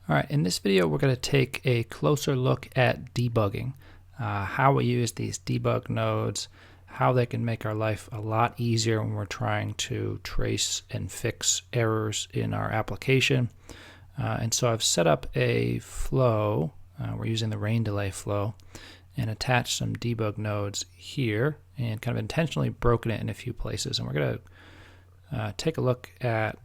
All right, in this video, we're going to take a closer look at debugging, how we use these debug nodes, how they can make our life a lot easier when we're trying to trace and fix errors in our application. And so I've set up a flow. We're using the rain delay flow and attached some debug nodes here and kind of intentionally broken it in a few places. And we're going to take a look at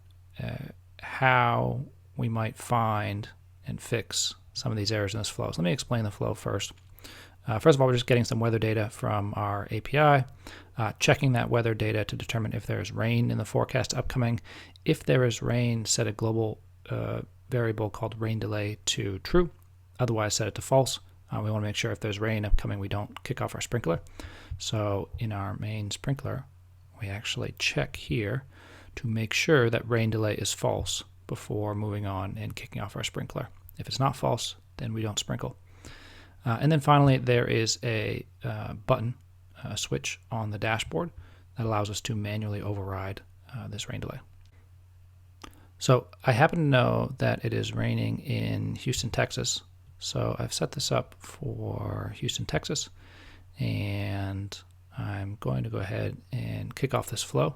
how we might find and fix some of these errors in this flow. So let me explain the flow first. First of all, we're just getting some weather data from our API, checking that weather data to determine if there is rain in the forecast upcoming. If there is rain, set a global variable called rain delay to true. Otherwise, set it to false. We want to make sure if there's rain upcoming, we don't kick off our sprinkler. So in our main sprinkler, we actually check here to make sure that rain delay is false before moving on and kicking off our sprinkler. If it's not false, then we don't sprinkle. And then finally, there is a button, a switch on the dashboard that allows us to manually override this rain delay. So I happen to know that it is raining in Houston, Texas. So I've set this up for Houston, Texas, and I'm going to go ahead and kick off this flow.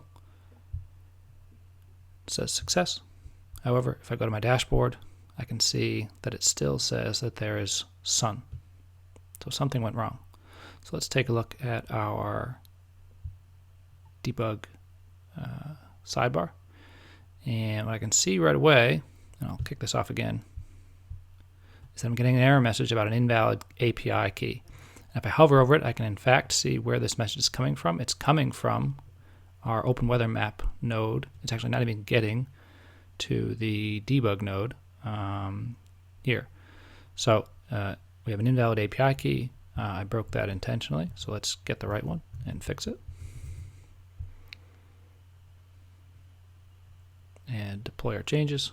It says success. However, if I go to my dashboard, I can see that it still says that there is sun. So something went wrong. So let's take a look at our debug sidebar. And what I can see right away, and I'll kick this off again, is that I'm getting an error message about an invalid API key. And if I hover over it, I can in fact see where this message is coming from. It's coming from our Open Weather Map node. It's actually not even getting to the debug node here. So we have an invalid API key. I broke that intentionally, so let's get the right one and fix it. And deploy our changes.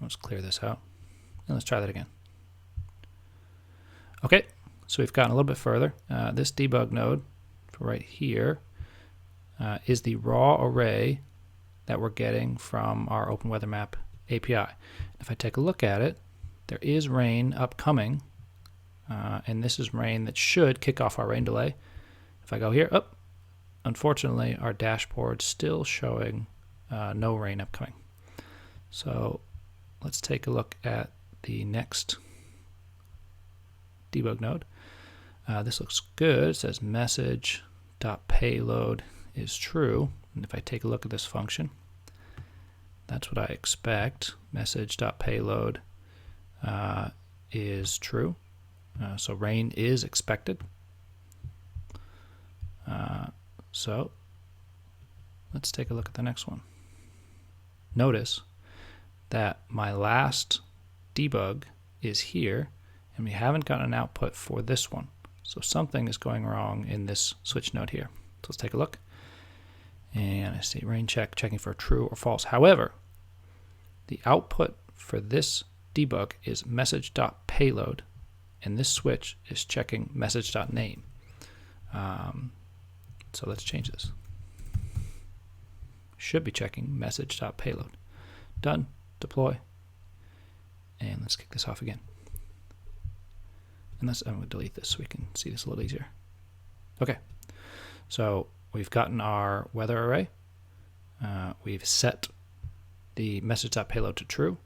Let's clear this out. And let's try that again. Okay, so we've gotten a little bit further. This debug node for right here is the raw array that we're getting from our Open Weather Map API. If I take a look at it, there is rain upcoming, and this is rain that should kick off our rain delay. If I go here, unfortunately, our dashboard's still showing no rain upcoming. So let's take a look at the next debug node. This looks good. It says message.payload is true. And if I take a look at this function, that's what I expect. Message.payload is true. So rain is expected. So let's take a look at the next one. Notice that my last debug is here, and we haven't gotten an output for this one. So something is going wrong in this switch node here. So let's take a look. And I see rain check, checking for true or false. However, the output for this debug is message.payload, and this switch is checking message.name. So let's change this. Should be checking message.payload. Done. Deploy. And let's kick this off again. And I'm going to delete this so we can see this a little easier. Okay. So we've gotten our weather array. We've set the message.payload to true.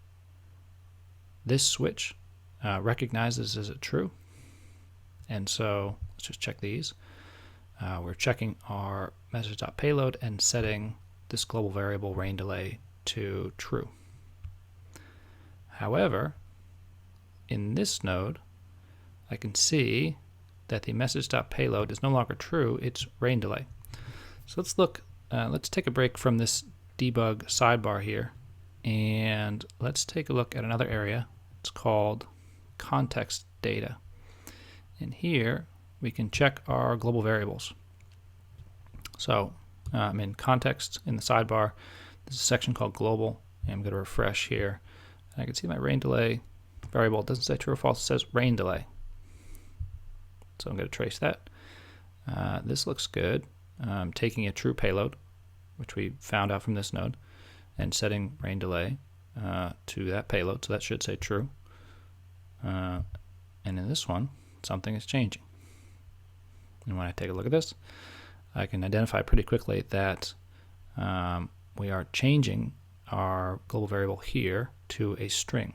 This switch recognizes as it true. And so let's just check these. We're checking our message.payload and setting this global variable rain delay to true. However, in this node, I can see that the message.payload is no longer true, it's rain delay. So let's look, let's take a break from this debug sidebar here, and let's take a look at another area. It's called context data. And here we can check our global variables. So I'm in context in the sidebar. There's a section called global, and I'm going to refresh here. And I can see my rain delay variable. It doesn't say true or false, it says rain delay. So I'm going to trace that. This looks good. I'm taking a true payload, which we found out from this node, and setting rain delay to that payload, so that should say true. And in this one, something is changing. And when I take a look at this, I can identify pretty quickly that we are changing our global variable here to a string.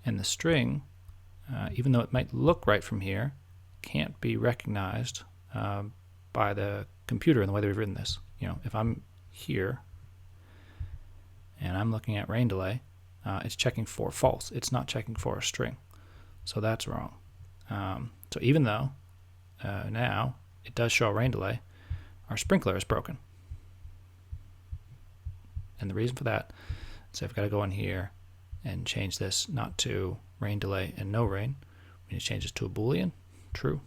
And the string, even though it might look right from here, can't be recognized by the computer in the way that we've written this. If I'm here and I'm looking at rain delay, it's checking for false. It's not checking for a string. So that's wrong. So even though now it does show a rain delay, our sprinkler is broken. And the reason for that is I've got to go in here and change this not to rain delay and no rain. We need to change this to a Boolean, true,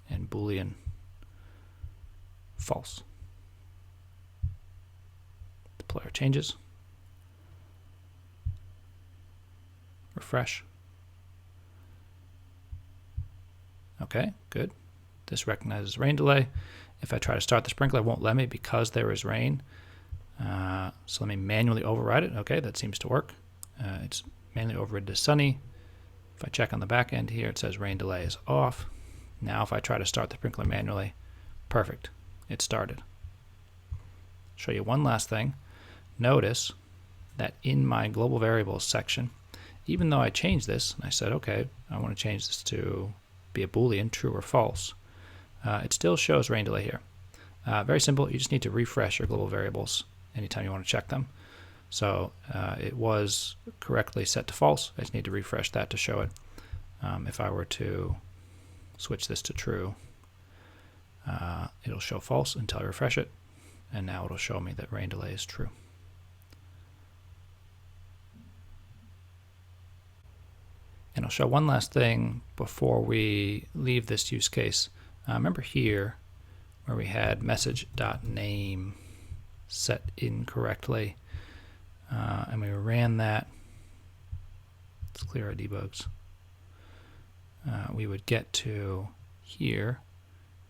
and Boolean, false. The player changes. Refresh. Okay, good. This recognizes rain delay. If I try to start the sprinkler, it won't let me because there is rain. So let me manually override it. Okay, that seems to work. It's manually overridden to sunny. If I check on the back end here, it says rain delay is off. Now if I try to start the sprinkler manually, perfect, it started. Show you one last thing. Notice that in my global variables section, even though I changed this, and I said, okay, I want to change this to be a Boolean, true or false, it still shows rain delay here. Very simple, you just need to refresh your global variables anytime you want to check them. So it was correctly set to false. I just need to refresh that to show it. If I were to switch this to true, it'll show false until I refresh it, and now it'll show me that rain delay is true. And I'll show one last thing before we leave this use case. Remember here where we had message.name set incorrectly, and we ran that. Let's clear our debugs. We would get to here,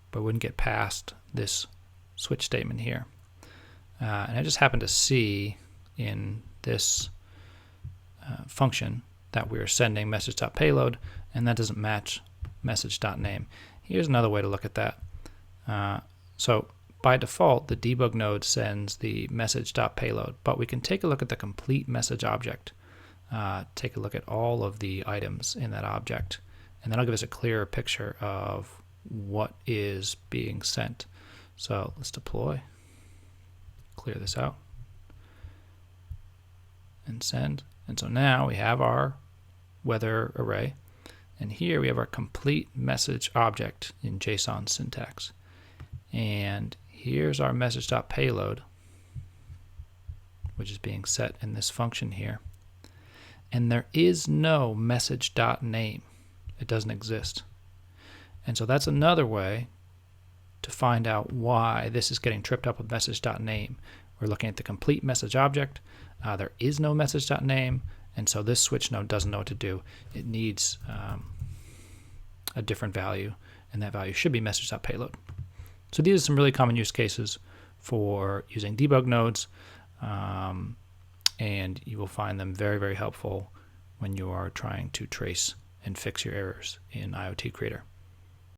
but wouldn't get past this switch statement here. And I just happened to see in this function that we are sending message.payload, and that doesn't match message.name. Here's another way to look at that. So by default, the debug node sends the message.payload, but we can take a look at the complete message object. Take a look at all of the items in that object, and that'll give us a clearer picture of what is being sent. So let's deploy, clear this out, and send. And so now we have our weather array, and here we have our complete message object in JSON syntax. And here's our message.payload, which is being set in this function here. And there is no message.name. It doesn't exist. And so that's another way to find out why this is getting tripped up with message.name. We're looking at the complete message object. There is no message.name, and so this switch node doesn't know what to do. It needs a different value, and that value should be message.payload. So these are some really common use cases for using debug nodes, and you will find them very, very helpful when you are trying to trace and fix your errors in IoT Creator.